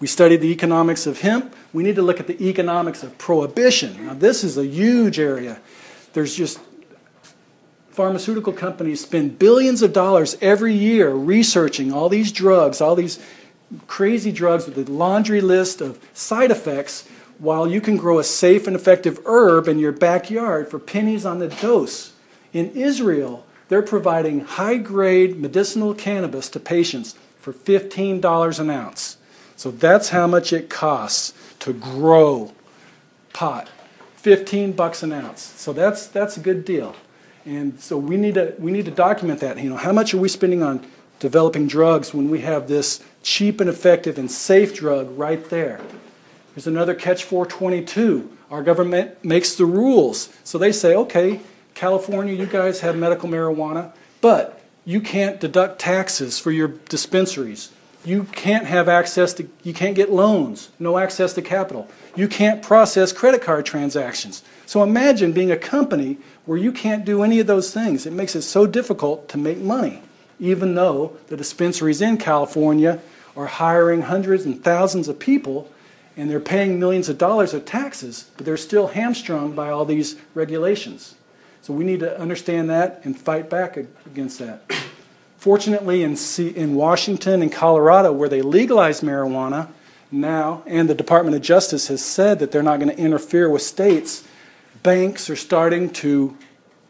We studied the economics of hemp. We need to look at the economics of prohibition. Now, this is a huge area. There's just pharmaceutical companies spend billions of dollars every year researching all these drugs, all these crazy drugs with a laundry list of side effects, while you can grow a safe and effective herb in your backyard for pennies on the dose. In Israel, they're providing high-grade medicinal cannabis to patients for $15 an ounce. So that's how much it costs to grow pot, $15 an ounce. So that's a good deal. And so we need to document that. You know, how much are we spending on developing drugs when we have this cheap and effective and safe drug right there? There's another catch-422. Our government makes the rules. So they say, okay, California, you guys have medical marijuana, but you can't deduct taxes for your dispensaries. You can't have access to, you can't get loans, no access to capital. You can't process credit card transactions. So imagine being a company where you can't do any of those things. It makes it so difficult to make money, even though the dispensaries in California are hiring hundreds and thousands of people and they're paying millions of dollars of taxes, but they're still hamstrung by all these regulations. So we need to understand that and fight back against that. Fortunately, in Washington and Colorado, where they legalize marijuana now, and the Department of Justice has said that they're not going to interfere with states, banks are starting to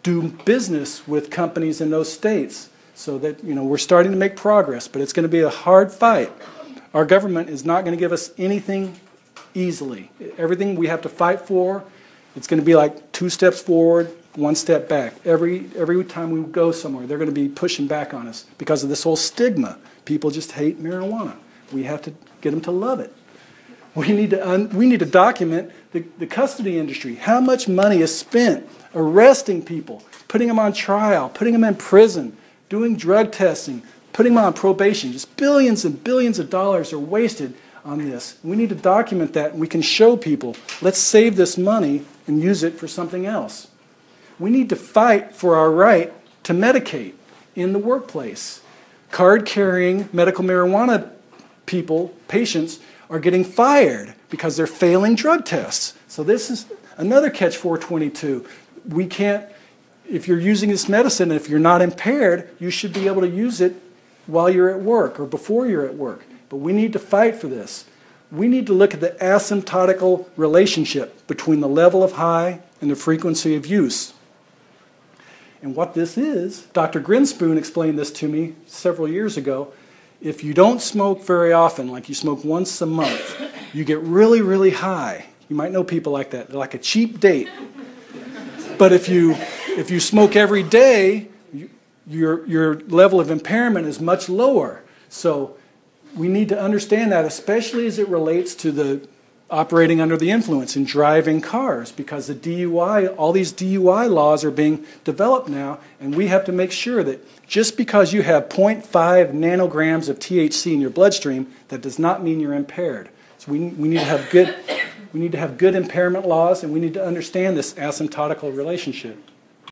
do business with companies in those states. So that, you know, we're starting to make progress, but it's going to be a hard fight. Our government is not going to give us anything easily. Everything we have to fight for, it's going to be like 2 steps forward, 1 step back. Every time we go somewhere, they're going to be pushing back on us because of this whole stigma. People just hate marijuana. We have to get them to love it. We need to document the custody industry. How much money is spent arresting people, putting them on trial, putting them in prison, doing drug testing, putting them on probation. Just billions and billions of dollars are wasted on this. We need to document that, and we can show people, let's save this money and use it for something else. We need to fight for our right to medicate in the workplace. Card-carrying medical marijuana patients are getting fired because they're failing drug tests. So this is another catch-422. We can't, if you're using this medicine, if you're not impaired, you should be able to use it while you're at work or before you're at work. But we need to fight for this. We need to look at the asymptotical relationship between the level of high and the frequency of use. And what this is, Dr. Grinspoon explained this to me several years ago. If you don't smoke very often, like you smoke once a month, you get really, really high. You might know people like that. They're like a cheap date. But if you smoke every day, your level of impairment is much lower. So we need to understand that, especially as it relates to the operating under the influence and driving cars, because the DUI, all these DUI laws are being developed now, and we have to make sure that just because you have 0.5 nanograms of THC in your bloodstream, that does not mean you're impaired. So we need to have good impairment laws, and we need to understand this asymptotical relationship.